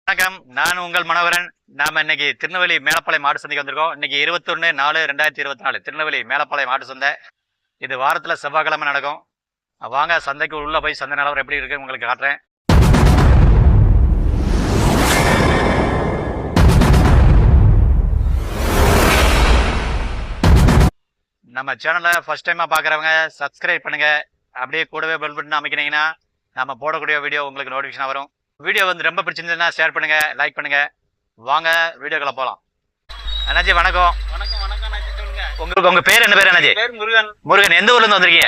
வணக்கம், நான் உங்கள் மனோகரன். நாம இன்னைக்கு திருநெல்வேலி மேலப்பாளையம் மாட்டு சந்தைக்கு வந்திருக்கோம். இன்னைக்கு 21/4/2024 திருநெல்வேலி மேலப்பாளையம் மாட்டு சந்தை. இது வாரத்துல செவ்வாய்க்கிழமை நடக்கும். வாங்க சந்தைக்கு உள்ள போய் சந்தை நிலவரம் எப்படி இருக்கு உங்களுக்கு காட்டுறேன். நம்ம சேனலை ஃபர்ஸ்ட் டைமா பாக்குறவங்க சப்ஸ்கிரைப் பண்ணுங்க. அப்படியே கூடவே பெல் பட்டன் அமைக்கினீங்கன்னா நம்ம போடக்கூடிய வீடியோ உங்களுக்கு நோட்டிஃபிகேஷன் வரும். வீடியோ வந்து ரொம்ப பிடிச்சிருந்ததுன்னா ஷேர் பண்ணுங்க, லைக் பண்ணுங்க. வாங்க வீடியோக்குள்ள போலாம். அண்ணாஜி வணக்கம். உங்க பேர் என்ன பேர் அண்ணாஜி? முருகன். எந்த ஊர்ல இருந்து வந்திருக்கீங்க?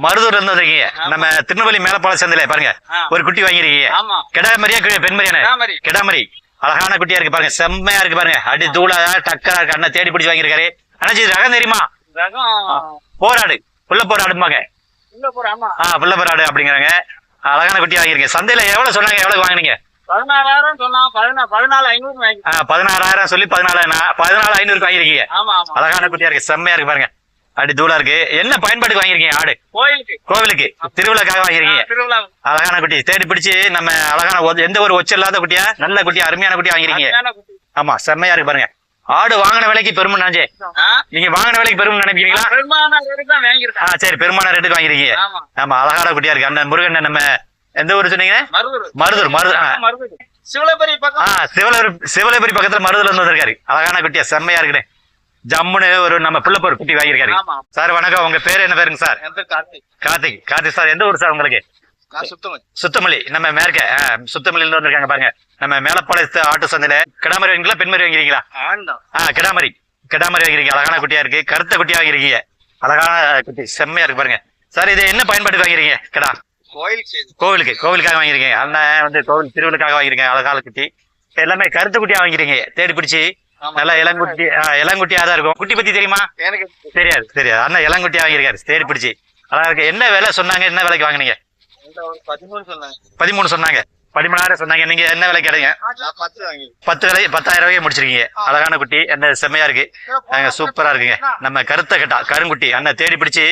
மருதூர்ல இருந்து வந்திருக்கீங்க. நம்ம திருநெல்வேலி மேலப்பாளையம் சந்தையில பாருங்க ஒரு குட்டி வாங்கிருக்கீங்க. கிடாமரியா பெண்மரியான? கிடாமரி. அழகான குட்டியா இருக்கு பாருங்க, செம்மையா இருக்கு பாருங்க. அடி தூளா டக்கரா இருக்கு. அண்ணா தேடி பிடிச்சி வாங்கிருக்காரு. அண்ணாஜி ரகம் தெரியுமா? போராடு, புள்ள போராடுமாங்க. புள்ள போராடு அப்படிங்கிறாங்க. அழகான குட்டி வாங்கிருக்கீங்க. சந்தையில எவ்வளவு சொன்னாங்க, எவ்வளவு வாங்கினீங்க? 16,000 சொன்னா 14,500 16,000 சொல்லி 14,500 வாங்கிருக்கீங்க. அழகான குட்டியா இருக்கு, செம்மையா இருக்கு பாருங்க. அடி தூளா இருக்கு. என்ன பயன்பாட்டுக்கு வாங்கிருக்கீங்க? ஆடு கோவிலுக்கு திருவிழாக்காக வாங்கிருக்கீங்க. அழகான குட்டி தேடி பிடிச்சு நம்ம அழகான எந்த ஒரு ஒச்ச இல்லாத குட்டியா, நல்ல குட்டியா, அருமையான குட்டியா வாங்கிருக்கீங்க. ஆமா, செம்மையா இருக்கு பாருங்க. ஆடு வாங்கின விலைக்கு பெருமை நினைச்சே. நீங்க வாங்கின விலைக்கு பெருமை நினைப்பீங்களா? சரி, பெருமான ரேட்டுக்கு வாங்கிருக்கீங்க. ஆமா, அழகான குட்டியா இருக்கு. அண்ணன் முருகன். நம்ம எந்த ஊரு சொன்னீங்க? மருதூர். சிவலபுரி பக்கத்துல மருதூர்ல இருந்து வந்திருக்காரு. அழகான குட்டியா செம்மையா இருக்குன்னு ஜம்முன்னு ஒரு நம்ம பிள்ளைப்போர் குட்டி வாங்கியிருக்காரு. சார் வணக்கம், உங்க பேரு என்ன பேருங்க சார்? கார்த்திக் சார். எந்த ஊர் சார் உங்களுக்கு? சுத்தமல்லி. நம்ம மேற்க சுத்தமல்லில இருந்து வந்திருக்காங்க பாருங்க. நம்ம மேலப்பாளையத்து ஆட்டு சந்தையில கிடாமரி வாங்கிங்களா, பெண்மரி வாங்கிருக்கீங்களா? கிடாமரி வாங்கிருக்கீங்க. அழகான குட்டியா இருக்கு, கருத்த குட்டியா வாங்கிருக்கீங்க. அழகான குட்டி செம்மையா இருக்கு பாருங்க. சார் இது என்ன பயன்பாட்டுக்கு வாங்கிருக்கீங்க? கிடா கோவிலுக்காக வாங்கிருக்கீங்க. அண்ணன் வந்து கோவில் திருவிழுக்காக வாங்கிருக்கீங்க. அழகான குட்டி எல்லாமே கருத்து குட்டியா வாங்கிருக்கீங்க. தேடி பிடிச்சி நல்லா இளங்குட்டியா தான் இருக்கும். குட்டி பத்தி தெரியுமா? எனக்கு தெரியாது. அண்ணன் இளங்குட்டியா வாங்கிருக்காரு. தேடி பிடிச்சி அழகா இருக்கு. என்ன விலை சொன்னாங்க, என்ன விலைக்கு வாங்கினீங்க? 13 சொன்னாங்க. 13,000 சொன்னாங்க. நீங்க என்ன விலை கிடைங்க? 10,000 ரூபாய் முடிச்சிருக்கீங்க. அழகான குட்டி, என்ன செம்மையா இருக்கு, சூப்பரா இருக்குங்க. நம்ம கருத்த கட்டா கருங்குட்டி அண்ணன் தேடி பிடிச்சி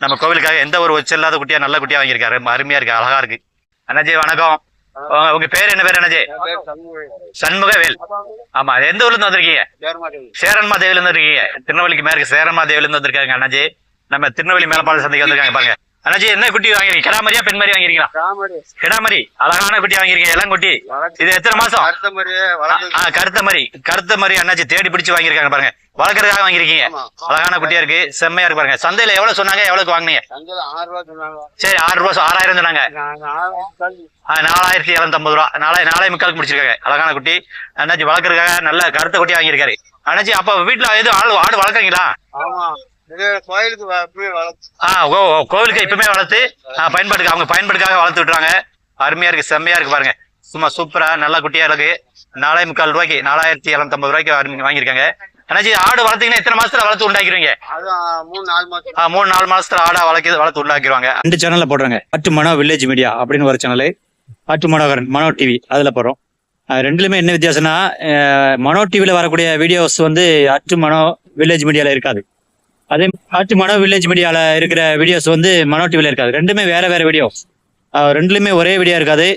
நம்ம கோவிலுக்காக எந்த ஒரு ஒச்ச இல்லாத குட்டியா, நல்ல குட்டியா வாங்கியிருக்காரு. அருமையா இருக்கு, அழகா இருக்கு. அண்ணாஜி வணக்கம். உங்க பேர் என்ன பேர் அண்ணாஜி? சண்முகவேல். ஆமா, எந்த ஊர்ல இருந்து வந்திருக்கீங்க? சேரன்மா தேவில இருந்து இருக்கீங்க. திருநெல்வேலிக்கு மேற்கு சேரன்மா தேவில இருந்து வந்திருக்காங்க அண்ணாஜி. நம்ம திருநெல்வேலி மேலப்பாளையம் சந்தைக்கு வந்திருக்காங்க பாருங்க. அண்ணாஜி என்ன குட்டி வாங்கிருக்கீங்க? கிடாமரியா பெண்மரி வாங்கிருக்கீங்களா? கிடாமரி. அழகான குட்டி வாங்கிருக்கீங்க, இளங்குட்டி. இது எத்தனை மாசம்? கருத்த மரி அண்ணாச்சி தேடி பிடிச்சு வாங்கிருக்காங்க பாருங்க. வளர்க்கறதுக்காக வாங்கிருக்கீங்க. அழகான குட்டியா இருக்கு, செம்மையா இருக்கு பாருங்க. சந்தையில எவ்வளவு சொன்னாங்க, எவ்வளவுக்கு வாங்கினீங்க? சரி, 6,000 சொன்னாங்க. 4,750 ரூபா. 4,450 முடிச்சிருக்காங்க. அழகான குட்டி அண்ணாச்சி வளர்க்கறதுக்காக நல்ல கருத்த குட்டியா வாங்கியிருக்காரு. அண்ணாச்சி அப்ப வீட்டுல எதுவும் ஆடு வளர்க்குறீங்களா? கோவிலுக்கு இப்பவுமே வளர்த்து பயன்பாட்டுக்கு அவங்க பயன்பாட்டுக்காக வளர்த்து விட்டுறாங்க. அருமையா இருக்கு, செம்மையா இருக்கு பாருங்க. சும்மா சூப்பரா நல்ல குட்டியா இருக்கு. 4,450 ரூபாய்க்கு 4,750 ரூபாய்க்கு வாங்கியிருக்காங்க. அண்ணாச்சி ஆடு வளர்த்தீங்கன்னா எத்தனை மாசத்துல வளர்த்து உண்டாக்கிடுவீங்க? 3-4 மாசத்துல ஆடா வளர்த்து உண்டாக்கிடுவாங்க. 2 சேனல்ல போடுறாங்க. அட்டு மனோ வில்லேஜ் மீடியா அப்படின்னு ஒரு channel, at Manoharan Mano TV, அதுல போடுறோம். ரெண்டுலயுமே என்ன வித்தியாசம்னா, மனோ டிவில வரக்கூடிய வீடியோஸ் வந்து அட்டு மனோ வில்லேஜ் மீடியால இருக்காது. அதே அட்டு மனோ வில்லேஜ் மீடியால இருக்கிற வீடியோஸ் வந்து மனோ டிவில இருக்காது. ரெண்டுமே வேற வீடியோ. ரெண்டுலயுமே ஒரே வீடியோ இருக்காது.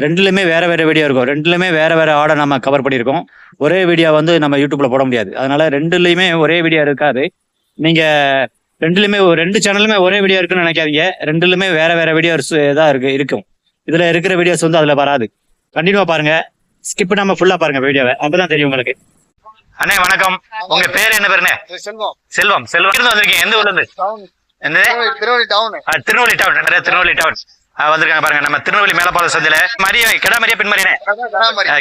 ரெண்டுலயுமே வேற வீடியோ இருக்கும். ரெண்டுலயுமே வேற ஆடை நம்ம கவர் பண்ணியிருக்கோம். ஒரே வீடியோ வந்து நம்ம யூடியூப்ல போட முடியாது. அதனால ரெண்டுலயுமே ஒரே வீடியோ இருக்காது. நீங்க ரெண்டுலயுமே 2 சேனலுமே ஒரே வீடியோ இருக்குன்னு நினைக்காதீங்க. ரெண்டுலயுமே வேற வீடியோஸ் தான் இருக்கும். இதுல இருக்கிற வீடியோஸ் வந்து அதுல வராது. கண்டினியூவா பாருங்க, ஸ்கிப் பண்ணாம ஃபுல்லா பாருங்க வீடியோவை, அப்பதான் தெரியும் உங்களுக்கு. அண்ணே வணக்கம், உங்க பேரு என்ன பேருண்ணே? செல்வம். வந்திருக்கீங்க. எந்த ஊர்ல இருந்து? திருநெல்வேலி டவுன் வந்திருக்காங்க பாருங்க. நம்ம திருநெல்வேலி மேலப்பாளையம் சந்தையில கிடாமரியா பெண்மரியானே?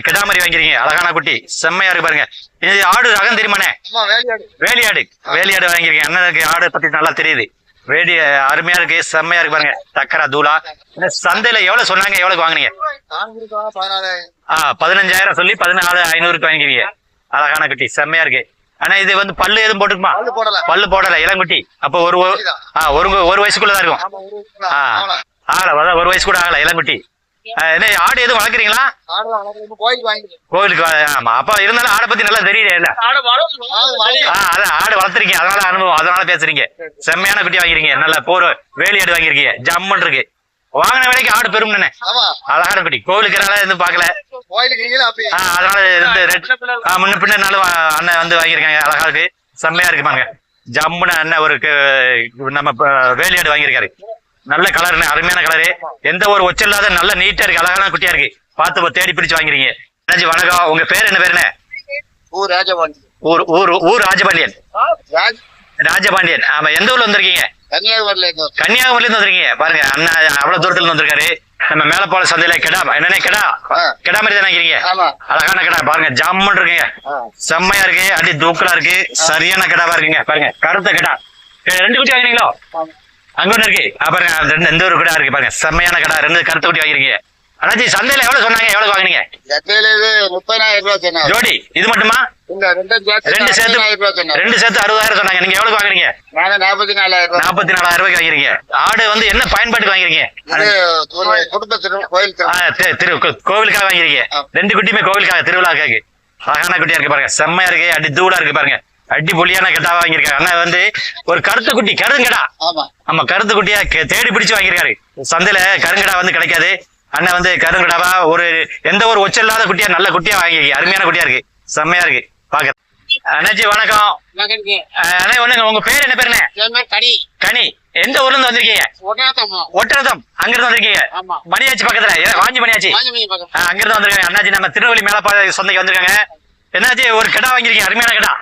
கிடாமரி வாங்கிருக்கீங்க. அழகான குட்டி செம்மையா இருக்கு பாருங்க. இது ஆடு ரகம் தெரியுமாண்ணே? வேலியாடு வாங்கிருக்கீங்க. அண்ணனுக்கு ஆடு பத்தி நல்லா தெரியுது. அருமையா இருக்கு, செம்மையா இருக்கு பாருங்க. டக்கரா தூளா. சந்தையில எவ்வளவு சொன்னாங்க, எவ்வளவுக்கு வாங்கினீங்க? 15,000 சொல்லி 14,500 வாங்கிருக்கீங்க. அழகான குட்டி செம்மையா இருக்கு. ஆனா இது வந்து பல்லு எதுவும் போட்டுக்குமா? பல்லு போடல, இளங்குட்டி. அப்ப ஒரு வயசுக்குள்ளதான் இருக்கும். ஒரு வயசு கூட ஆகல, இளங்குட்டி. என்ன ஆடு எதுவும் வளர்க்குறீங்களா? கோவிலுக்கு. ஆமா, அப்ப இருந்தாலும் ஆடை பத்தி நல்லா தெரியல. அதான் ஆடு வளர்த்துருக்கீங்க, அதனால அனுபவம், அதனால பேசுறீங்க. செம்மையான குட்டி வாங்கிருக்கீங்க. நல்ல வேலியாடு வாங்கிருக்கீங்க. ஜம்முன்னு இருக்கு. வாங்கின விலைக்கு ஆடு பெரும். அழகான குட்டி. கோவிலுக்கு எதுவும் பாக்கல. அதனால முன்ன பின்னாலும் அண்ணன் வந்து வாங்கியிருக்காங்க. அழகா இருக்கு, செம்மையா இருக்குமாங்க. ஜம்முன்னு அண்ணன் ஒரு நம்ம வேலையாடு வாங்கியிருக்காரு. நல்ல கலர், அருமையான கலரு, எந்த ஒரு ஒச்சம் இல்லாத நல்ல நீட்டா இருக்கு, அழகான குட்டியா இருக்கு. பார்த்து தேடி பிடிச்சு வாங்கிறீங்க. அண்ணாச்சி வணக்கம். உங்க பேர் என்ன பேருண்ணே? ஊர் ராஜபாண்டியன். ராஜபாண்டியன். ஆமா, எந்த ஊர்ல வந்திருக்கீங்க? கன்னியாகுமரியில இருந்து வந்திருக்கீங்க. பாருங்க அண்ணா அவ்வளவு தூரத்துல இருந்து வந்திருக்காரு. நம்ம மேலப்பாளைய சந்தையில கிடா என்னன்னே கிடா மாதிரி தானே நினைக்கிறீங்க? அழகான கிடா பாருங்க, ஜாமுன் இருக்குங்க, செம்மையா இருக்கு, அடி தூக்கலா இருக்கு, சரியான கிடாவா இருக்குங்க. பாருங்க கருத்த கிடா. 2 குட்டி வாங்கினீங்களோ? அங்க ஒண்ணு இருக்கு பாருங்க, எந்த ஒரு கிடா இருக்கு பாருங்க, செம்மையான கிடா. 2 கருத்த குட்டி வாங்கிருக்கீங்க. அண்ணாச்சி சந்தையில எவ்வளவு சொன்னாங்க, எவ்வளவு வாங்கினீங்க? 30,000 ஜோடி இது மட்டுமா? 2 சேர்த்து 60,000 சொன்னாங்க. நீங்க எவ்வளவு வாங்குறீங்க? 44,000 ரூபாய்க்கு வாங்குறீங்க. ஆடு வந்து என்ன பயன்பாட்டுக்கு வாங்குறீங்க? கோவிலுக்காக வாங்குறீங்க. 2 குட்டியுமே கோவிலுக்காக, திருவிழாக்காக. அழகான குட்டியா இருக்கு பாருங்க, செம்மையா இருக்கு, அடி தூளா இருக்கு பாருங்க, அடி பொலியான கெட்டாவா வாங்கியிருக்காங்க. அண்ணா வந்து ஒரு கருத்து குட்டி, கருங்கடா. ஆமா, கருத்து குட்டியா தேடி பிடிச்சு வாங்கியிருக்காரு. சந்தையில கருங்கடா வந்து கிடைக்காது. அண்ணன் வந்து கருங்கடாவா ஒரு எந்த ஒரு ஒச்சம் இல்லாத குட்டியா, நல்ல குட்டியா வாங்கிருக்கீங்க. அருமையான குட்டியா இருக்கு, செம்மையா இருக்கு பாக்க. அண்ணாச்சி வணக்கம். அண்ணா ஒண்ணுங்க, உங்க பேர் என்ன பேருண்ணே? கனி. எந்த ஊர்ல இருந்து வந்திருக்கீங்க? ஒட்டரதம். அங்க இருந்து வந்திருக்கீங்க? மணியாச்சி பக்கத்துல, வாஞ்சி மணியாச்சி. அங்க இருந்து வந்திருக்காங்க. அண்ணாச்சி நம்ம திருநெல்வேலி மேலப்பாளைய சந்தைக்கு வந்திருக்காங்க. என்னாச்சு ஒரு கிடா வாங்கிருக்கீங்க, அருமையான கிடா.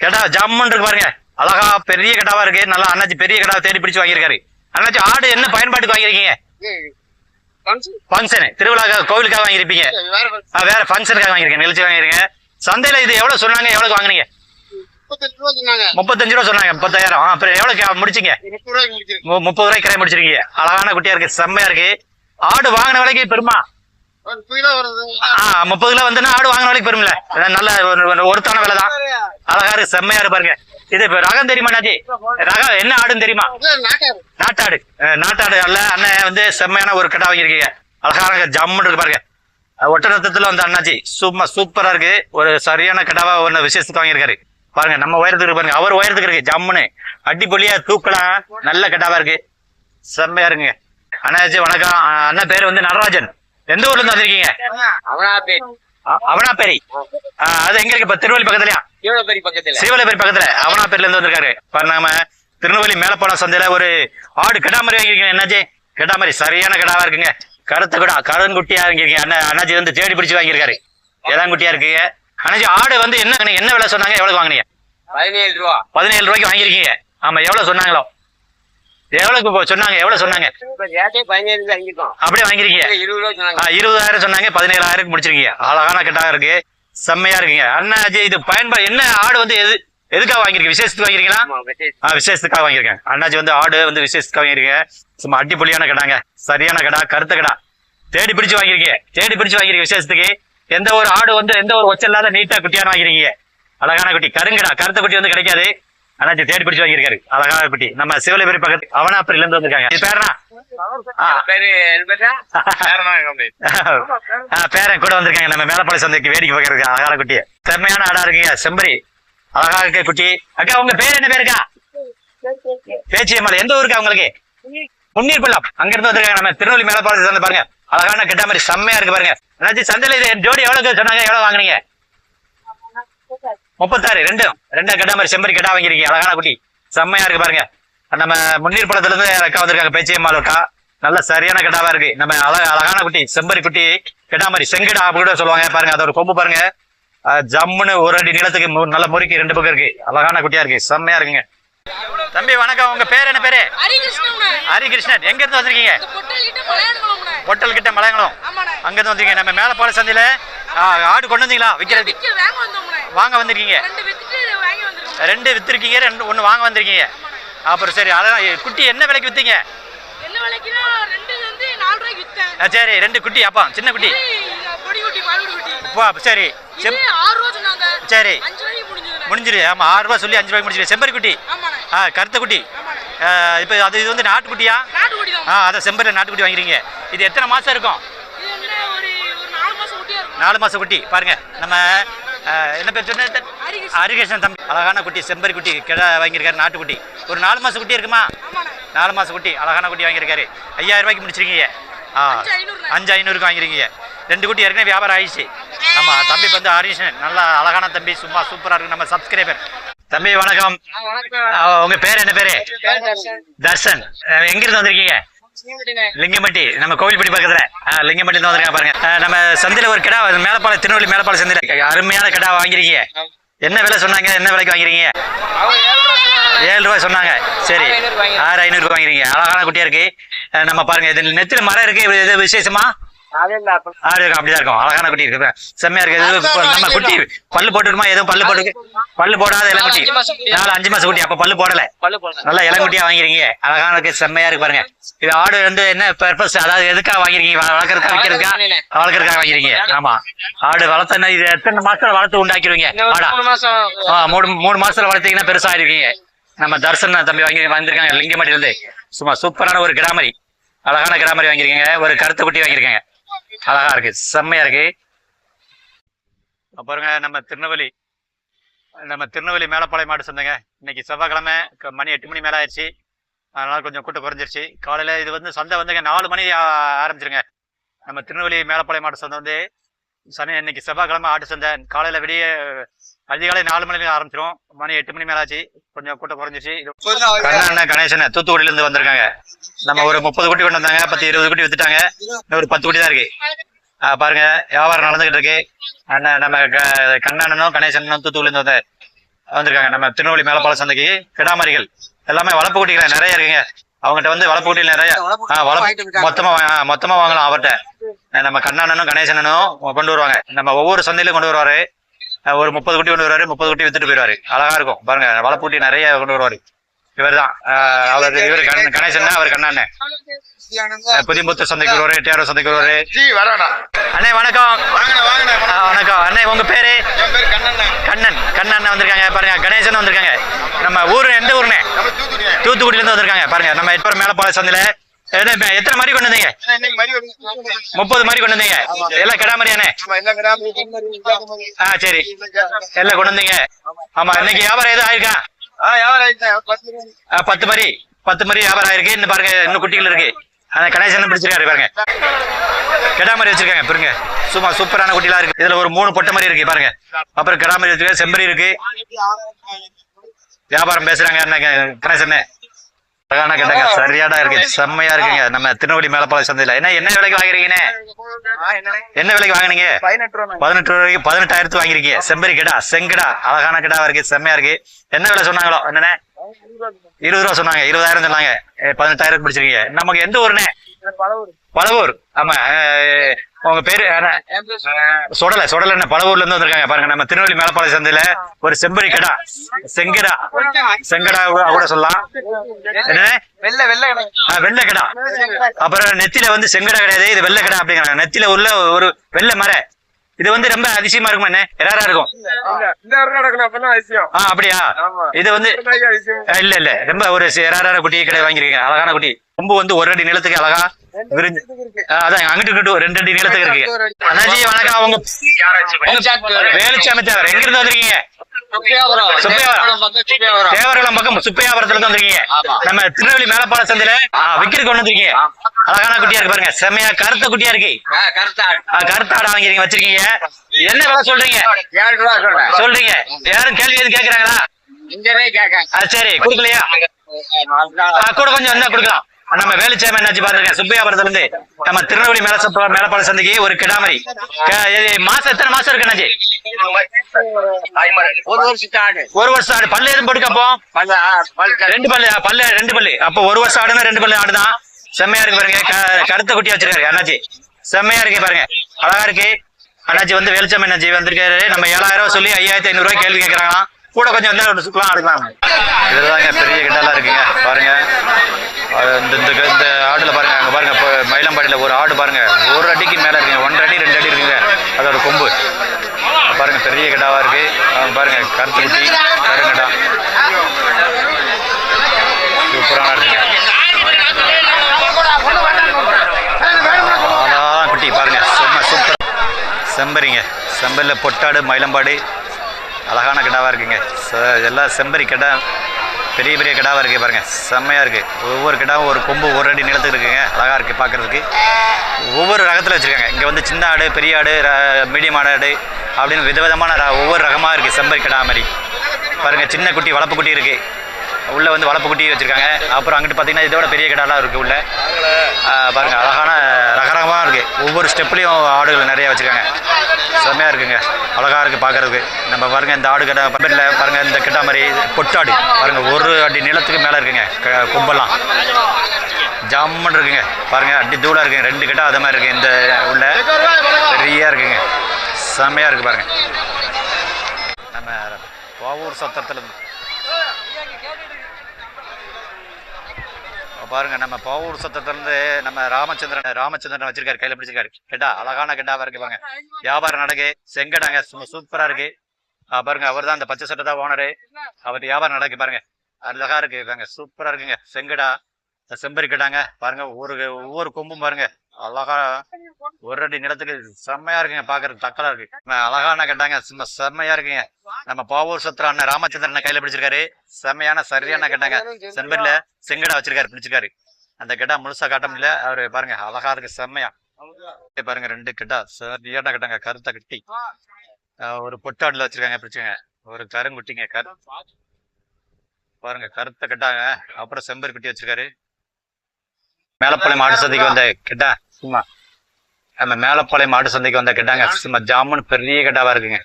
கிடா ஜம்முன்னு இருக்கு பாருங்க, அழகா பெரிய கிடாவா இருக்கு. நல்லா அண்ணாச்சி பெரிய கிடாவை தேடி பிடிச்சு வாங்கியிருக்காரு. அண்ணாச்சி ஆடு என்ன பயன்பாட்டுக்கு வாங்கிருக்கீங்க? ஃபங்க்ஷன், திருவிழாக்காக, கோவிலுக்காக வாங்கிருப்பீங்க. வேற ஃபங்க்ஷனுக்காக வாங்கிருக்கீங்க, நிகழ்ச்சி வாங்கிருக்கீங்க. சந்தையில இது எவ்வளவு சொன்னாங்க, எவ்வளவு வாங்குனீங்க? 35 ரூபா சொன்னாங்க. 30,000. அப்புறம் எவ்வளவு முடிச்சீங்க? 30 ரூபாய்க்கு கிராய் முடிச்சிருக்கீங்க. அழகான குட்டியா இருக்கு, செம்மையா இருக்கு. ஆடு வாங்கின விலைக்கு பெருமா? 30 கிலோ வந்துன்னா ஆடு வாங்கின விலைக்கு பெருமில்ல, நல்ல ஒருத்தான விலை தான். அழகா இருக்கு, செம்மையா இருக்கு பாருங்க. இது ரகம் தெரியுமா அண்ணாச்சி? ரகம் என்ன ஆடுன்னு தெரியுமா? நாட்டாடு. நாட்டாடு அல்ல அண்ணன் வந்து செம்மையான ஒரு கடை வாங்கியிருக்கீங்க. அழகான ஜம்முன்னு இருக்கு பாருங்க. ஒட்டநத்தத்துல வந்து அண்ணாச்சி சும்மா சூப்பரா இருக்கு. ஒரு சரியான கடாவா ஒன்னு விசேஷத்துக்கு வாங்கியிருக்காரு பாருங்க. நம்ம உயரத்துக்கு பாருங்க, அவர் உயரத்துக்கு இருக்கு, ஜம்முன்னு அடிப்பொலியா தூக்கலாம், நல்ல கடாவா இருக்கு, செம்மையா இருக்குங்க. அண்ணாச்சி வணக்கம். அண்ணா பேரு வந்து நடராஜன். எந்த ஊர்ல இருந்து வந்திருக்கீங்க? அவனாப்பேரி. அது எங்க இருக்கு? இப்ப திருவள்ளி பக்கத்துலயா? சிவலப்பேரி பக்கத்துல அவனாப்பேரில இருந்து வந்திருக்காரு. நம்ம திருநெல்வேலி மேலப்பாளைய சந்தையில ஒரு ஆடு கிடா மாதிரி வாங்கிருக்கீங்க. என்னாச்சு கிடா மாதிரி சரியான கிடாவா இருக்குங்க, கருத்த கிடா, கருங்குட்டியா இருக்கீங்க. அண்ணாச்சி வந்து தேடி பிடிச்சு வாங்கியிருக்காரு, இளங்குட்டியா இருக்குங்க. அண்ணாச்சி ஆடு வந்து என்ன விலை சொன்னாங்க, எவ்வளவு வாங்கினீங்க? 17 ரூபா. 17 ரூபாய்க்கு வாங்கிருக்கீங்க. ஆமா, எவ்வளவு சொன்னாங்களோ? எவ்வளவு சொன்னாங்க, எவ்வளவு சொன்னாங்க? அப்படியே வாங்கிருக்கீங்க. 20,000 சொன்னாங்க, 17,000 முடிச்சிருக்கீங்க. அழகான கிட்டா இருக்கு, செம்மையா இருக்குங்க. அண்ணாச்சி இது பயன்பாடு என்ன ஆடு வந்து எதுக்காக வாங்கிருக்கீங்க? விசேஷத்துக்கு வாங்கிருக்கீங்களா? விசேஷத்துக்காக வாங்கிருக்கேன். அண்ணாச்சி வந்து ஆடு வந்து விசேஷத்துக்காக வாங்கிருக்கீங்க. சும்மா அடிப்பொலியான கிடாங்க, சரியான கிடா, கருத்த கிடா, தேடி பிடிச்சு வாங்கிருக்கீங்க. தேடி பிடிச்சு வாங்கிருக்கீங்க விசேஷத்துக்கு. எந்த ஒரு ஆடு வந்து எந்த ஒரு ஒச்சம் இல்லாத நீட்டா குட்டியான வாங்கிருக்கீங்க. அழகான குட்டி, கருங்கடா, கருத்த குட்டி வந்து கிடைக்காது. அண்ணாச்சி தேடி பிடிச்சு வாங்கியிருக்காரு, அழகான குட்டி. நம்ம சிவலப்பேரி பக்கத்து அவனாப்பேரில இருந்து வந்திருக்காங்க. இது பேரனா? பேரன் கூட வந்திருக்காங்க. நம்ம மேலப்பாளைய சந்தைக்கு வேடிக்கை பார்க்கறதுக்கு. அழகான குட்டி, செம்மையான ஆடா இருக்குங்க, செம்பரி அழகா இருக்க குட்டி. அக்கா உங்க பேர் என்ன பேருக்கா? பேச்சியம்மாள். எந்த ஊருக்கு அவங்களுக்கு? முன்னீர் பள்ளம். அங்க இருந்து வந்திருக்காங்க. நம்ம திருநெல்வேலி மேலப்பாளைய சந்தை பாருங்க, அழகான கிட்ட மாதிரி செம்மையா இருக்கு பாருங்க. அண்ணாச்சி சந்தையில இது ஜோடி எவ்வளவு சொன்னாங்க, எவ்வளவு வாங்கினீங்க? 36. ரெண்டு கடை மாதிரி செம்பரி கடா வாங்கிருக்கீங்க. அழகான குட்டி, செம்மையா இருக்கு பாருங்க. நம்ம முன்னீர் பழத்துல இருந்து அக்கா வந்திருக்காங்க, பேச்சியம்மாள் அக்கா. நல்ல சரியான கடாவா இருக்கு. நம்ம அழகான குட்டி, செம்பரி குட்டி, கிடா மாதிரி செங்கடா கூட சொல்லுவாங்க பாருங்க. அதோட கொம்பு பாருங்க, ஜம்முன்னு ஒரு அடி நிலத்துக்கு நல்ல முறுக்கி 2 பக்கம் இருக்கு. அழகான குட்டியா இருக்கு, செம்மையா இருக்குங்க. தம்பி வணக்கம். உங்க பேர் என்ன பேரு? ஹரிகிருஷ்ணன். எங்க இருந்து வந்திருக்கீங்க? பொட்டல் கிட்ட மலையங்குளம். அங்க இருந்து வந்திருக்கீங்க. நம்ம மேலப்பாளைய சந்தையில ஆடு கொண்டு வந்தீங்களா விற்கிறது? வாங்க வந்திருக்கீங்க. 2 வித்திருக்கீங்க, 1 வாங்க வந்திருக்கீங்க. அப்புறம் சரி, அதான் குட்டி என்ன விலைக்கு வித்தீங்க? சரி, 2 குட்டி. அப்பா சின்ன குட்டி. சரி சரி முடிஞ்சிரு. ஆமா, 6 ரூபா சொல்லி 5 ரூபாய்க்கு முடிஞ்சிரு. செம்பரி குட்டி, கருத்த குட்டி. இப்போ அது இது வந்து நாட்டுக்குட்டியா? அதான் செம்பரியில் நாட்டுக்குட்டி வாங்கிறீங்க. இது எத்தனை மாசம் இருக்கும்? 4 மாசம் குட்டி பாருங்க. நம்ம என்ன பேர் சொன்ன? ஹரிகிருஷ்ணன் தம்பி. அழகான குட்டி, செம்பரி குட்டி கிடா வாங்கியிருக்காரு, நாட்டுக்குட்டி. ஒரு 4 மாசம் குட்டி இருக்குமா? 4 மாசம் குட்டி, அழகான குட்டி வாங்கியிருக்காரு. 5,000 ரூபாய்க்கு முடிச்சிருக்கீங்க. 5,500க்கு வாங்கிருக்கீங்க. 2 குட்டி ஏற்கனவே வியாபாரம் ஆயிடுச்சு. ஆமா, தம்பி வந்து ஹரிஷன், நல்லா அழகான தம்பி, சும்மா சூப்பரா இருக்கு. நம்ம சப்ஸ்கிரைபர் தம்பி வணக்கம். உங்க பேர் என்ன பேரு? தர்ஷன். எங்க இருந்து வந்திருக்கீங்க? லிங்கம்பட்டி, நம்ம கோவில்பட்டி பக்கத்துல. லிங்கம்பட்டி இருந்து வந்திருக்காங்க பாருங்க. நம்ம சந்தையில ஒரு கடா, மேலப்பாளையம், திருநெல்வேலி மேலப்பாளையம் சந்தையில அருமையான கடா வாங்கிருக்கீங்க. என்ன விலை சொன்னாங்க? என்ன விலைக்கு வாங்கிறீங்க? 7 ரூபாய் சொன்னாங்க. சரி, 6,500 வாங்கிறீங்க. அழகான குட்டியா இருக்கு. நம்ம பாருங்க, இது நெத்தில மரம் இருக்கு. இது விசேஷமா? ஆடு இருக்கும், அப்படிதான் இருக்கும். அழகான குட்டி இருக்கு, செம்மையா இருக்கு. நம்ம குட்டி பல்லு போட்டுருமா? எதுவும் பல்லு போட்டு? பல்லு போடாத இளங்குட்டி, 4-5 மாசம் குட்டி. அப்ப பல்லு போடல, நல்லா இளங்குட்டியா வாங்கிறீங்க. அழகான இருக்கு, செம்மையா இருக்கு பாருங்க. இது ஆடு வந்து என்ன பர்பஸ், அதாவது எதுக்காக வாங்கிருக்கீங்க? வளர்க்கறதுக்கா, விற்கிறதுக்கா? வளர்க்கறதுக்காக வாங்கிருக்கீங்க. ஆமா, ஆடு வளர்த்த இது எத்தனை மாசத்துல வளர்த்து உண்டாக்கிடுவீங்க? ஆடா 3 மாசத்துல வளர்த்தீங்கன்னா பெருசா இருக்கீங்க. நம்ம தர்சன் தம்பி வந்திருக்காங்க லிங்கம்பட்டியில இருந்து. சும்மா சூப்பரான ஒரு கிராமரி, அழகான கிராமரி வாங்கிருக்கீங்க. ஒரு கருத்து குட்டி வாங்கிருக்கீங்க. அழகா இருக்கு, செம்மையா இருக்கு. பாருங்க, நம்ம திருநெல்வேலி மேலப்பாளையம் மாடு சந்தைங்க. இன்னைக்கு செவ்வாய்க்கிழமை, மணி 8 மணி மேல ஆயிடுச்சு. அதனால கொஞ்சம் கூட்டம் குறைஞ்சிருச்சு. காலையில இது வந்து சந்தை வந்துங்க 4 மணி ஆரம்பிச்சிருங்க. நம்ம திருநெல்வேலி மேலப்பாளையம் மாடு சந்தை வந்து இன்னைக்கு செவ்வாய்க்கிழமை ஆட்டு சந்தை. காலையில விடிய அதிகாலை 4 மணில ஆரம்பிச்சிரும். மணி 8 மணி மேல ஆச்சு. கொஞ்சம் கூட்டம் குறைஞ்சிருச்சு. கண்ணா கணேசன் தூத்துக்குடியில இருந்து வந்திருக்காங்க. நம்ம ஒரு 30 குட்டி கொண்டு வந்தாங்க. 10-20 குட்டி வித்துட்டாங்க. ஒரு 10 குட்டி தான் இருக்கு. பாருங்க, வியாபாரம் நடந்துகிட்டு இருக்கு. அண்ணன் நம்ம கண்ணனும் கணேசனும் தூத்துக்குடியில இருந்து வந்திருக்காங்க. நம்ம திருநெல்வேலி மேலப்பாளையம் சந்தைக்கு கிடாமரிகள் எல்லாமே வளர்ப்பு குட்டிகள் நிறைய இருக்குங்க. அவங்ககிட்ட வந்து வளர்ப்பு குட்டிகள் நிறைய மொத்தமா வாங்கலாம் அவர்கிட்ட. நம்ம கண்ணனும் கணேசனும் கொண்டு வருவாங்க. நம்ம ஒவ்வொரு சந்தையிலும் கொண்டு வருவாரு. ஒரு 30 குட்டி கொண்டு வருவாரு. 30 குட்டி வித்துட்டு போயிடுவாரு. அழகா இருக்கும் பாருங்க, வளர்ப்பு குட்டி நிறைய கொண்டு வருவாரு. இவர் தான் இவர் கணேசன், அவர் கண்ணாண்ண. புதியம்புத்தூர் சந்தைக்கு வருவாரு, எட்டியாரூர் சந்தைக்கு வருவாரு. அண்ணே வணக்கம். வணக்கம் அண்ணே, உங்க பேரு? கண்ணன் வந்திருக்காங்க பாருங்க. கணேசன் வந்திருக்காங்க. நம்ம ஊரு எந்த ஊருண்ணே? தூத்துக்குடியில இருந்து வந்திருக்காங்க பாருங்க. நம்ம எப்ப மேலப்பாளையம் சந்தையில எத்தனை மாதிரி கொண்டு வந்தீங்க? 30 மாதிரி கொண்டு வந்தீங்க. எல்லாம் கிடா மாதிரியானே? சரி, எல்லாம் கொண்டு வந்தீங்க. ஆமா, இன்னைக்கு வியாபாரம் எதுவும் ஆயிருக்கா? 10 மாதிரி வியாபாரம் ஆயிருக்கு. இன்னும் பாருங்க, இன்னும் குட்டிகள் இருக்கு. அந்த கணேசன் பிடிச்சிருக்காரு பாருங்க. கிடா மாதிரி வச்சிருக்காங்க பாருங்க. சும்மா சூப்பரான குட்டிலாம் இருக்கு. இதுல ஒரு 3 பொட்டை மாதிரி இருக்கு பாருங்க. அப்புறம் கிடா மாதிரி வச்சிருக்காரு, செம்பரி இருக்கு. வியாபாரம் பேசுறாங்க அண்ணன் கணேசன். அழகான கேட்டாங்க, சரியாடா இருக்கு, செம்மையா இருக்குங்க. நம்ம திருநெல்வேலி மேலப்பாளையம் சந்தையில என்ன விலைக்கு வாங்குறீங்கன்னு? என்ன விலைக்கு வாங்கினீங்க? 18 ரூபாய்க்கு 18,000 வாங்கிருக்கீங்க. செம்பரி கிடா, செங்கடா, அழகான கிடாவா இருக்கு, செம்மையா இருக்கு. என்ன விலை சொன்னாங்களோ? என்னண்ணே? 20 ரூபா சொன்னாங்க. 20,000 சொன்னாங்க. 18,000 பிடிச்சிருக்கீங்க. நமக்கு எந்த ஊருண்ணே? பழவூர். ஆமா, உங்க பேரு? சொடல பழவூர்ல இருந்து வந்திருக்காங்க பாருங்க. நம்ம திருநெல்வேலி மேலப்பாளையம் சந்தையில ஒரு செம்பரி கடா, செங்கடா கூட சொல்லலாம். என்ன? வெள்ளை கடா. அப்புறம் நெத்தில வந்து செங்கடா கிடையாது, இது வெள்ளை கடா அப்படிங்கிறாங்க. நெத்தில உள்ள ஒரு வெள்ளை மர. இது வந்து ரொம்ப அதிசயமா இருக்குமா என்ன? எராரா இருக்கும். அப்படியா? இது வந்து இல்ல ரொம்ப ஒரு எராரா குட்டி கடை வாங்கிருக்கீங்க. அழகான குட்டி. கொம்பு வந்து 1 அடி நீளத்துக்கு அழகா விரிஞ்சு, அதான் அங்கிட்டு 2 அடி நீளத்துக்கு இருக்கு. அண்ணாஜி வணக்கம். அவங்க வேலுச்சாமி தேவர். எங்க இருந்து வந்திருக்கீங்க? தேவரகுளம் பக்கம் சுப்பையாபுரத்துல இருந்து வந்திருக்கீங்க. நம்ம திருநெல்வேலி மேலப்பாளையம் சந்தையில விக்கிறதுக்கு கொண்டு வந்திருக்கீங்க. அழகான குட்டியா இருக்கு பாருங்க, செம்மையா கருத்த குட்டியா இருக்கு. கருத்தாடா வாங்கிருக்கீங்க, வச்சிருக்கீங்க. என்ன விலை சொல்றீங்க? யாரும் கேள்வி எதுவும் கேக்குறாங்களா? சரி, கொடுக்கலையா? கூட கொஞ்சம் வந்தா கொடுக்கலாம். நம்ம வேலுச்சாமி என்னாச்சு பாத்துருக்கேன். சுப்பையாபுரத்துல இருந்து நம்ம திருநெல்வேலி மேலப்பாளையம் சந்தைக்கு ஒரு கிடாமரி. மாசம் எத்தனை மாசம் இருக்கு அண்ணாச்சி? 1 வருஷம் ஆடு. பல்லு எதுவும் படுக்கப்போ? 2 பல்லு. அப்போ 1 வருஷம் ஆடுனா 2 பல்லு ஆடுதான். செம்மையா இருக்கு பாருங்க. கருத்த குட்டியா வச்சிருக்காரு அண்ணாச்சி. செம்மையா இருக்கு பாருங்க, அழகா இருக்கு. அண்ணாச்சி வந்து வேலுச்சாமி அண்ணாச்சி வந்திருக்காரு. நம்ம 7,000 ரூபாய் சொல்லி 5,500 ரூபாய் கேள்வி கேட்கறாங்களாம். கூட கொஞ்சம் வந்து சுக்கலாம் அடுக்கலாம். இதுதாங்க பெரிய கிட்டெல்லாம் இருக்குங்க பாருங்க. இந்த ஆடுல பாருங்க, அங்க பாருங்க, மயிலம்பாடியில ஒரு ஆடு பாருங்க, 1 அடிக்கு மேல இருக்குங்க. 1 அடி 2 அடி இருக்குங்க அதோட கொம்பு பாருங்க. பெரிய கிடாவா இருக்கு பாருங்க. கருத்து குட்டி, கருங்கடா, சூப்பரான இருக்குங்க. அதான் குட்டி பாருங்க, சூப்பர் செம்பரிங்க. செம்பரில் பொட்டாடு, மயிலம்பாடு, அழகான கிடாவா இருக்குங்க. எல்லாம் செம்பரி கிடா. பெரிய பெரிய கிடாவாக இருக்குது பாருங்கள், செம்மையாக இருக்குது. ஒவ்வொரு கிடாவும் ஒரு கொம்பு ஒரு அடி நிலத்துக்கு இருக்குங்க, அழகாக இருக்குது பார்க்குறதுக்கு. ஒவ்வொரு ரகத்தில் வச்சுருக்காங்க. இங்கே வந்து சின்ன ஆடு, பெரிய ஆடு, மீடியம் ஆடு அப்படின்னு விதவிதமான ஒவ்வொரு ரகமாக இருக்குது. செம்பரி கிடா மாதிரி பாருங்கள். சின்ன குட்டி வளர்ப்பு குட்டி இருக்குது, உள்ளே வந்து வளர்ப்பு குட்டி வச்சுருக்காங்க. அப்புறம் அங்கிட்டு பார்த்தீங்கன்னா இதோட பெரிய கிடாலாம் இருக்குது உள்ளே பாருங்கள். அழகான ரகரகமாக இருக்குது. ஒவ்வொரு ஸ்டெப்லேயும் ஆடுகள் நிறையா வச்சுருக்காங்க. செம்மையாக இருக்குங்க, அழகாக இருக்குது பார்க்குறதுக்கு. நம்ம பாருங்கள் இந்த ஆடு கடை பக்கத்தில் பாருங்கள், இந்த கிட்டா மாதிரி பொட்டாடு பாருங்கள், ஒரு அடி நிலத்துக்கு மேலே இருக்குங்க. கொம்பெல்லாம் ஜாமன் இருக்குங்க பாருங்கள், அடி தூளாக இருக்குங்க. 2 கிட்டா அது மாதிரி இருக்குது. இந்த உள்ள பெரியா இருக்குங்க, செம்மையாக இருக்குது பாருங்கள். நம்ம பாவூர் சத்திரத்தில் பாருங்க, நம்ம பாவூர் சத்திரத்துலேருந்து நம்ம ராமச்சந்திரன் வச்சிருக்காரு, கையில் பிடிச்சிருக்காரு. கேட்டா அழகான கிட்டாவாக இருக்கு பாருங்க. வியாபாரம் நடக்கு, செங்கடாங்க சூப்பராக இருக்கு பாருங்க. அவர் தான் அந்த பச்சை சட்டை தான் ஓனரு, அவர் வியாபாரம் நடக்கு பாருங்க. அழகா இருக்கு பாருங்க, சூப்பராக இருக்குங்க. செங்கடா செம்பரி கிட்டாங்க பாருங்க. ஒவ்வொரு கொம்பும் பாருங்க, அழகா ஒரு அடி நிலத்துக்கு செம்மையா இருக்குங்க பாக்குறது. தக்கலா இருக்கு, அழகான கட்டாங்க, சும்மா செம்மையா இருக்குங்க. நம்ம பாவூர் சத்திர அண்ணன் ராமச்சந்திரன் கையில பிடிச்சிருக்காரு. செம்மையான சரியான கட்டாங்க. செம்பரில செங்கடா வச்சிருக்காரு, பிடிச்சிருக்காரு. அந்த கிட்டா முழுசா காட்ட முடியல, அவரு பாருங்க அழகா இருக்கு செம்மையா பாருங்க. 2 கிட்டா சரியான கட்டாங்க, கருத்தை கட்டி ஒரு பொட்டாடுல வச்சிருக்காங்க, பிடிச்சுங்க. ஒரு கருங்குட்டிங்க பாருங்க, கருத்தை கட்டாங்க. அப்புறம் செம்பரி குட்டி வச்சிருக்காரு. மேலப்பாளையம் மாட்டு சந்தைக்கு வந்த கிட்டா சும்மா நம்ம மேலப்பாளையம் மாட்டு சந்தைக்கு வந்த கிட்டாங்க, சும்மா ஜாமுன்னு பெரிய கிட்டாவா இருக்குங்க.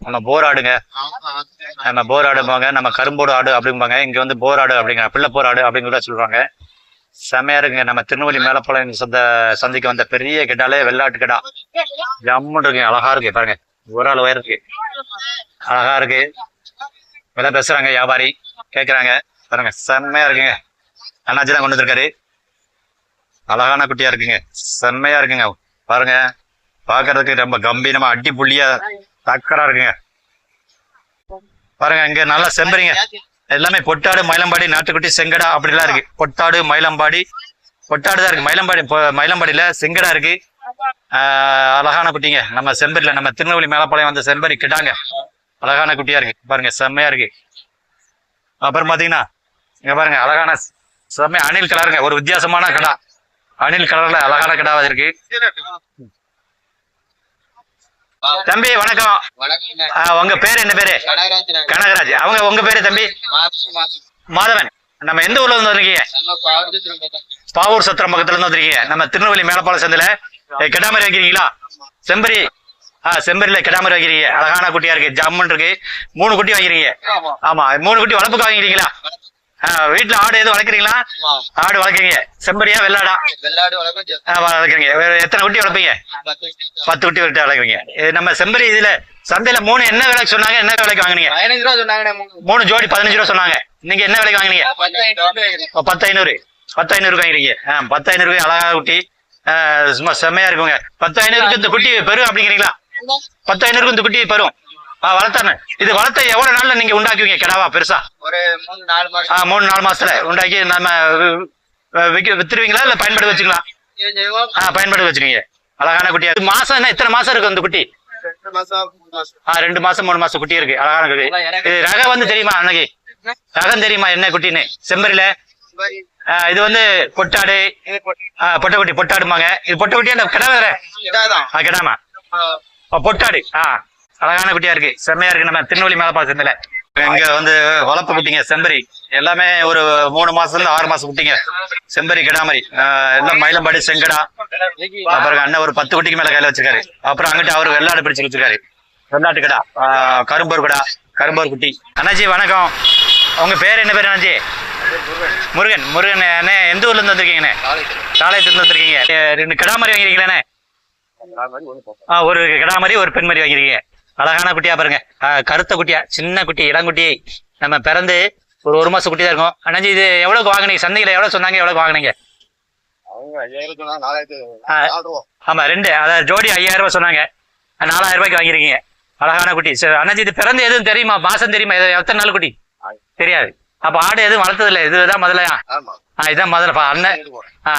நம்ம போர் ஆடுங்க, நம்ம போர் ஆடுவாங்க, நம்ம கரும்போடு ஆடு அப்படிம்பாங்க. இங்க வந்து போர் ஆடு அப்படிங்கிற பிள்ளை போர் ஆடு அப்படின்னு கூட சொல்லுவாங்க. செம்மையா இருக்குங்க. நம்ம திருநெல்வேலி மேலப்பாளையம் சந்தைக்கு வந்த பெரிய கிட்டாலே வெள்ளாட்டு கிட்டா ஜம்முன்னு இருக்குங்க, அழகா இருக்கு பாருங்க. ஒரு ஆள் உயரம் இருக்கு, அழகா இருக்கு. விலை பேசுறாங்க, வியாபாரி கேட்குறாங்க பாருங்க. செம்மையா இருக்குங்க. அண்ணாச்சி தான் கொண்டு வந்திருக்காரு. அழகான குட்டியா இருக்குங்க, செம்மையா இருக்குங்க பாருங்க. பாக்குறதுக்கு ரொம்ப கம்பீரமா அடி புள்ளியா தக்கரா இருக்குங்க பாருங்க. இங்க நல்லா செம்பரிங்க, எல்லாமே பொட்டாடு, மயிலம்பாடி, நாட்டுக்குட்டி, செங்கடா அப்படிலாம் இருக்கு. பொட்டாடு, மயிலம்பாடி, பொட்டாடு தான் இருக்கு. மயிலம்பாடியில செங்கடா இருக்கு. அழகான குட்டிங்க. நம்ம செம்பரில நம்ம திருநெல்வேலி மேலப்பாளையம் வந்த செம்பரி கிட்டாங்க, அழகான குட்டியா இருக்கு பாருங்க, செம்மையா இருக்கு. அப்புறம் பாத்தீங்கன்னா இங்க பாருங்க, அழகான செம்மையா அணில் கலருங்க, ஒரு வித்தியாசமான கடா. அணில் கலர்ல அழகான கிடாவா இருக்கு. தம்பி வணக்கம். உங்க பேரு என்ன பேரு? கனகராஜ். அவங்க உங்க பேரு தம்பி? மாதவன். நம்ம எந்த ஊர்ல இருந்து வந்திருக்கீங்க? பாவூர் சத்திரம் பக்கத்துல இருந்து வந்திருக்கீங்க. நம்ம திருநெல்வேலி மேலப்பாளையம் சந்தையில கிடாமரி வைக்கிறீங்களா? செம்பரி செம்பரில கிடாமரி வைக்கிறீங்க, அழகான குட்டியா இருக்கு, ஜம்முன் இருக்கு. 3 குட்டி வாங்கிறீங்க. ஆமா, 3 குட்டி வளர்ப்புக்கு வாங்கிறீங்களா? வீட்டுல ஆடு எதுவும் வளர்க்குறீங்களா? ஆடு வளர்க்குறீங்க. செம்பரியா வெள்ளாடா? வளர்க்குறீங்க. எத்தனை குட்டி வளர்ப்பீங்க? 10 குட்டி வளர்க்குறீங்க. நம்ம செம்பரி இதுல சந்தையில 3 என்ன விலைக்கு சொன்னாங்க, என்ன விலைக்கு வாங்கினீங்க? 3 ஜோடி 15 ரூபா சொன்னாங்க. நீங்க என்ன விலைக்கு வாங்கினீங்க? 10,500 வாங்கிறீங்க. 10,500 அழகா குட்டி, சும்மா செம்மையா இருக்குங்க. 10,500 இந்த குட்டி பெரும் அப்படிங்கிறீங்களா? 10,500 இந்த குட்டி பெரும் வளர்த்தானே. இது வளர்த்த எவ்வளவு நாள்ல நீங்க உண்டாக்குவீங்க கிடாவா பெருசா? ஒரு 3-4 மாசத்துல உண்டாக்கி நம்ம வித்துருவீங்களா இல்ல பயன்படுத்த வச்சுக்கலாம்? பயன்படுத்த வச்சுருவீங்க. அழகான குட்டியா மாசம் என்ன எத்தனை மாசம் இருக்கு அந்த குட்டி? 2 மாசம் 3 மாசம் குட்டி இருக்கு, அழகான குட்டி. இது ரகம் வந்து தெரியுமா அன்னைக்கு? ரகம் தெரியுமா என்ன குட்டின்னு? செம்பரில இது வந்து பொட்டாடு, பொட்டக்குட்டி, பொட்டாடுமாங்க. இது பொட்டக்குட்டியா கிடா வேற? கிடாமா பொட்டாடு. அழகான குட்டியா இருக்கு, செம்மையா இருக்கு. நம்ம திருநெல்வேலி மேலப்பாளையம் சந்தையில இங்க வந்து வளர்ப்பு குட்டிங்க செம்பரி எல்லாமே ஒரு 3 மாசத்துல 6 மாசம் குட்டிங்க. செம்பரி கிடாமரி எல்லாம் மயிலம்பாடி, செங்கடா. அப்புறம் அண்ணன் ஒரு 10 குட்டிக்கு மேல கையில வச்சிருக்காரு. அப்புறம் அங்கிட்ட அவரு வெள்ளாடு பிடிச்சு வச்சிருக்காரு, வெள்ளாட்டு கடா, கரும்பூர் கடா, கரும்பூர் குட்டி. அண்ணாச்சி வணக்கம். உங்க பேர் என்ன பேரு அண்ணாச்சி? முருகன். முருகன் அண்ணே, எந்த ஊர்ல இருந்து வந்திருக்கீங்கண்ணே? தாளையத்துல இருந்து வந்திருக்கீங்க. 2 கிடாமரி வாங்கிறீங்களாண்ணே? ஒரு கிடாமரி ஒரு பெண்மரி வாங்கிறீங்க. அழகான குட்டியா பாருங்க, கருத்த குட்டியா, சின்ன குட்டி, இடங்குட்டி. நம்ம பிறந்து ஒரு 1 மாசம் குட்டி தான் இருக்கும். அண்ணாச்சி இது எவ்வளவுக்கு வாங்கினீங்க? சந்தையில எவ்வளவு சொன்னாங்க, எவ்வளவு வாங்கினீங்க? ஆமா 2, அதாவது ஜோடி 5000 ரூபாய் சொன்னாங்க. 4000 ரூபாய்க்கு வாங்கிருக்கீங்க. அழகான குட்டி. அண்ணாச்சி இது பிறந்து எதுவும் தெரியுமா? மாசம் தெரியுமா? எத்தனை நாள் குட்டி தெரியாது. அப்ப ஆடு எதுவும் வளர்த்தது இல்லை, இதுதான் முதலையா? இதான் முதல்ல.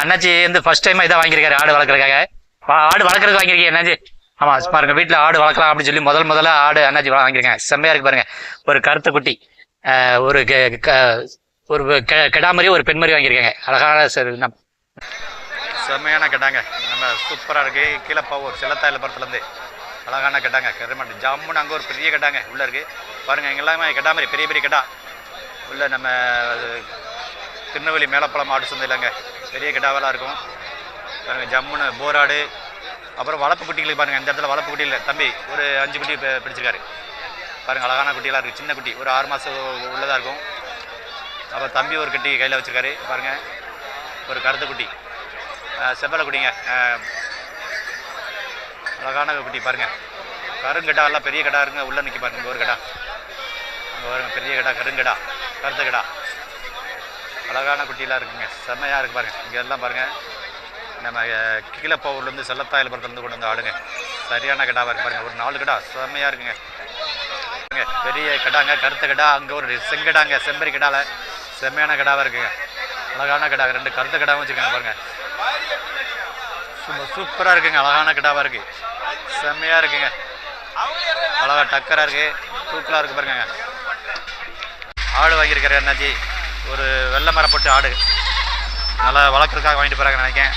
அண்ணாச்சி வந்து ஃபர்ஸ்ட் டைம் இதான் வாங்கியிருக்காரு ஆடு வளர்க்கறதுக்காக. ஆடு வளர்க்கறதுக்கு வாங்கிருக்கீங்க அண்ணாச்சி? ஆமா பாருங்க, வீட்டுல ஆடு வளர்க்கலாம் அப்படின்னு சொல்லி முதல்ல ஆடு அண்ணாச்சி வாங்கிருக்கேன். செம்மையா இருக்கு பாருங்க. ஒரு கருத்த குட்டி, ஒரு ஒரு கெடா மாதிரி ஒரு பெண் மாதிரி வாங்கியிருக்காங்க. அழகான செம்மையான கெட்டாங்க. நம்ம சூப்பராக இருக்குது. கீழே ஒரு செல்லத்தாயிலப்புறத்துலேருந்து அழகான கெட்டாங்க. கருமாட்டு ஜம்முன்னு அங்கே ஒரு பெரிய கெட்டாங்க உள்ளே இருக்குது பாருங்கள். இங்கே எல்லாமே கெட்டா மாதிரி பெரிய பெரிய கெட்டா உள்ள நம்ம திருநெல்வேலி மேலப்பழம் ஆடு சந்தையிலங்க பெரிய கெட்டாவெல்லாம் இருக்கும் பாருங்கள். ஜம்முன்னு போராடு. அப்புறம் வளர்ப்பு குட்டிகளுக்கு பாருங்கள். இந்த இடத்துல வளர்ப்பு குட்டியில் தம்பி ஒரு 5 குட்டி பிடிச்சிருக்காரு பாருங்கள். அழகான குட்டியெல்லாம் இருக்குது. சின்ன குட்டி ஒரு 6 மாதம் உள்ளதாக இருக்கும். அப்புறம் தம்பி ஒரு குட்டி கையில் வச்சுருக்காரு பாருங்கள். ஒரு கருத்து குட்டி செவ்வலை குட்டிங்க. அழகான குட்டி பாருங்கள். கருங்கடா எல்லாம் பெரிய கடா இருக்குங்க. உள்ளே நிற்கி பாருங்கள். இங்கே ஒரு கடா அங்கே வருங்க பெரிய கடா கருங்கடா கருத்த கடா அழகான குட்டியெல்லாம் இருக்குங்க. செம்மையாக இருக்குது பாருங்கள். இங்கே எல்லாம் பாருங்கள். நம்ம கீழப்பூர்லேருந்து செல்லத்தாயிலப்புறத்துலேருந்து கொண்டு வந்து ஆடுங்க. சரியான கடாவாக இருக்குது பாருங்கள். ஒரு 4 கடா செம்மையாக இருக்குங்க. பெரிய கடாங்க கருத்த கடா. அங்கே ஒரு செங்கடாங்க செம்பரி கடாவில் செம்மையான கடாவாக இருக்குங்க. அழகான கடா 2 கருத்த கடாவும் வச்சுருக்காங்க பாருங்கள். சூப்பராக இருக்குங்க. அழகான கடாவாக இருக்குது. செம்மையாக இருக்குங்க. அழகாக டக்கராக இருக்குது. தூக்கலாக இருக்குது பாருங்க. ஆடு வாங்கியிருக்காரு அண்ணாச்சி. ஒரு வெள்ளை மரம் போட்டு ஆடு நல்லா வளர்க்குறதுக்காக வாங்கிட்டு போகிறாங்க நினைக்கிறேன்.